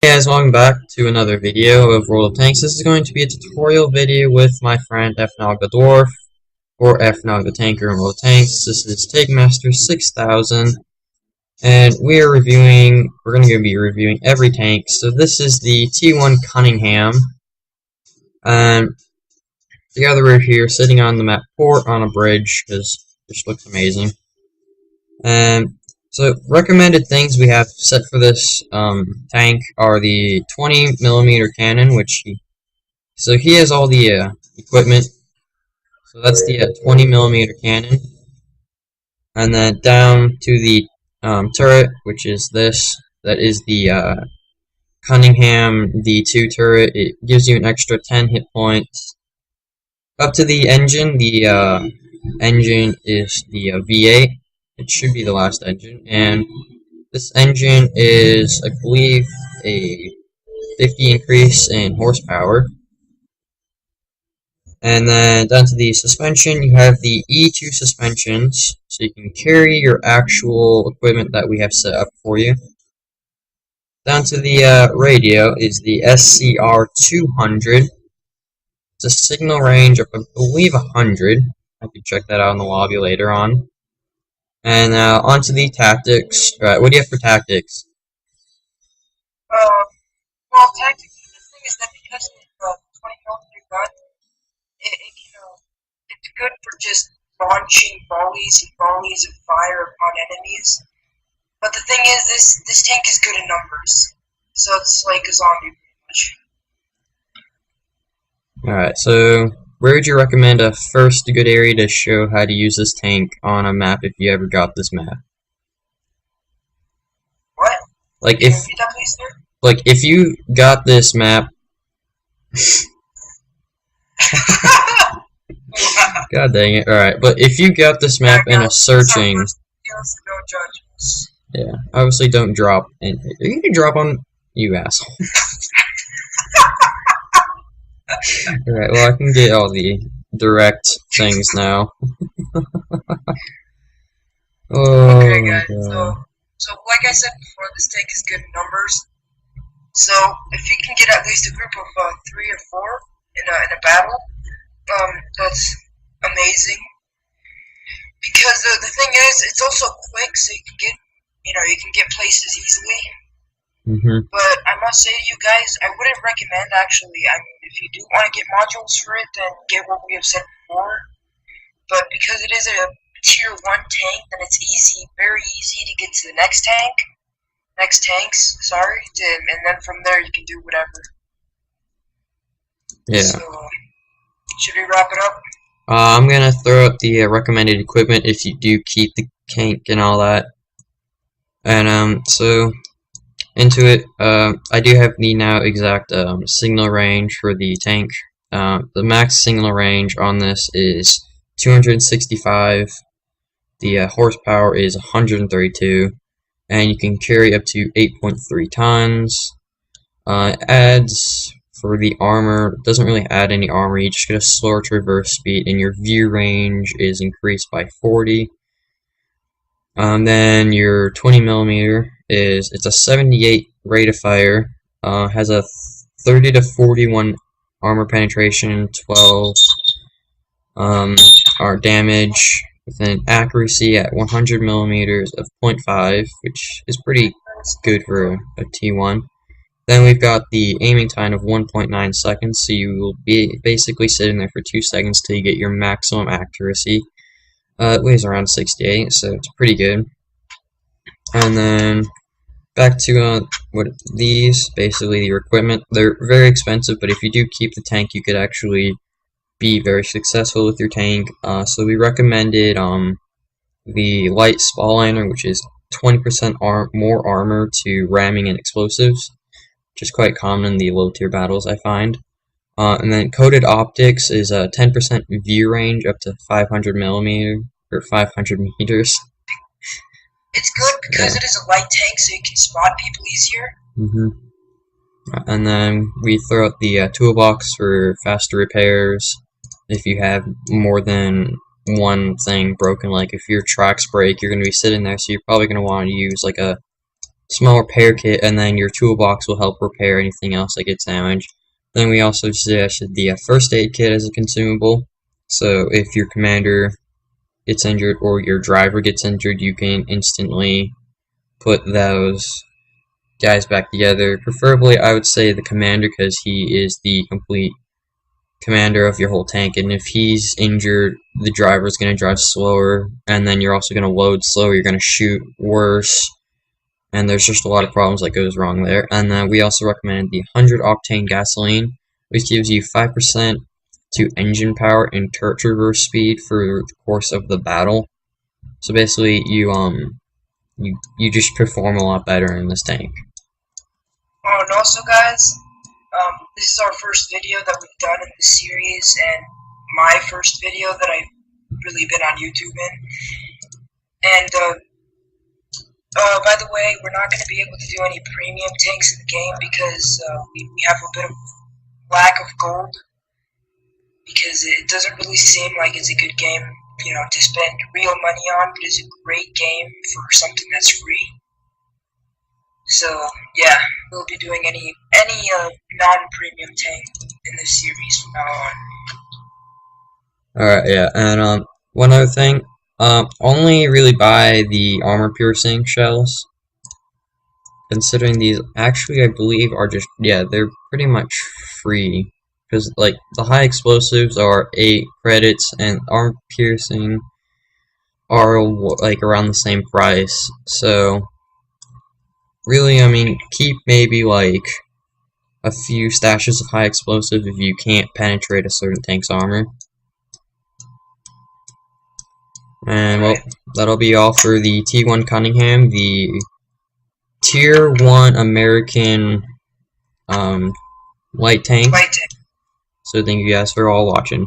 Hey guys, welcome back to another video of World of Tanks. This is going to be a tutorial video with my friend Fnog the Dwarf, or Fnog the Tanker in World of Tanks. This is Tank Master 6000, and we're going to be reviewing every tank. So this is the T1 Cunningham, and together we're here sitting on the map port on a bridge, because this looks amazing. And so recommended things we have set for this tank are the 20mm cannon, so he has all the equipment. So that's the 20mm cannon, and then down to the turret, which is this. That is the Cunningham D2 turret. It gives you an extra 10 hit points. Up to the engine. The engine is the V8. It should be the last engine, and this engine is, I believe, a 50 increase in horsepower. And then down to the suspension, you have the E2 suspensions, so you can carry your actual equipment that we have set up for you. Down to the radio is the SCR 200. It's a signal range of, I believe, 100. I could check that out in the lobby later on. And onto the tactics. Alright, what do you have for tactics? Well, tactically, the thing is that because it's a 20mm gun, it's good for just launching volleys and volleys of fire upon enemies. But the thing is, this tank is good in numbers, so it's like a zombie pretty much. Alright, so where would you recommend a first good area to show how to use this tank on a map if you ever got this map? What? Like Can you repeat that, please, sir? Like if you got this map God dang it. Alright, but if you got this map in a searching, yeah, obviously don't drop in. You can drop on you asshole. Alright, well I can get all the direct things now. Oh, okay, guys. God. So like I said before, this tank is good in numbers. So if you can get at least a group of 3 or 4 in a battle, that's amazing. Because the thing is, it's also quick, so you can get places easily. But I must say to you guys, I wouldn't recommend actually. I mean, if you do want to get modules for it, then get what we have said before. But because it is a tier 1 tank, then it's very easy to get to the next tanks, and then from there you can do whatever. Yeah. So, should we wrap it up? I'm gonna throw up the recommended equipment if you do keep the tank and all that. And so into it, I do have the now exact signal range for the tank. The max signal range on this is 265. The horsepower is 132, and you can carry up to 8.3 tons. Adds for the armor, doesn't really add any armor, you just get a slower traverse speed, and your view range is increased by 40. Then your 20mm it's a 78 rate of fire, has a 30 to 41 armor penetration, 12 damage, with an accuracy at 100mm of 0.5, which is pretty good for a T1. Then we've got the aiming time of 1.9 seconds, so you will be basically sitting there for 2 seconds till you get your maximum accuracy. It weighs around 68, so it's pretty good. And then back to basically your equipment. They're very expensive, but if you do keep the tank, you could actually be very successful with your tank. So we recommended the light spaliner, which is 20% more armor to ramming and explosives, which is quite common in the low tier battles, I find. And then coated optics is a 10% view range up to 500mm or 500 meters. It's good because it is a light tank, so you can spot people easier. And then we throw out the toolbox for faster repairs. If you have more than one thing broken, like if your tracks break, you're going to be sitting there, so you're probably going to want to use like a small repair kit, and then your toolbox will help repair anything else that gets damaged. Then we also suggested the first aid kit as a consumable. So if your commander gets injured or your driver gets injured, you can instantly put those guys back together. Preferably, I would say the commander, because he is the complete commander of your whole tank, and if he's injured, the driver's going to drive slower, and then you're also going to load slower, you're going to shoot worse, and there's just a lot of problems that goes wrong there. And then we also recommended the 100 octane gasoline, which gives you 5% to engine power and turret reverse speed for the course of the battle. So basically, you just perform a lot better in this tank. Oh, and also, guys, this is our first video that we've done in this series, and my first video that I've really been on YouTube in. And by the way, we're not going to be able to do any premium tanks in the game because we have a bit of lack of gold. Because it doesn't really seem like it's a good game, you know, to spend real money on, but it's a great game for something that's free. So yeah, we'll be doing any non-premium tank in this series from now on. Alright, yeah, and one other thing, only really buy the armor piercing shells. Considering these actually, I believe, are just, yeah, they're pretty much free. Because, like, the high explosives are 8 credits, and armor piercing are, like, around the same price. So, really, I mean, keep maybe, like, a few stashes of high explosive if you can't penetrate a certain tank's armor. And, well, that'll be all for the T1 Cunningham, the Tier 1 American, light tank. So thank you guys for all watching.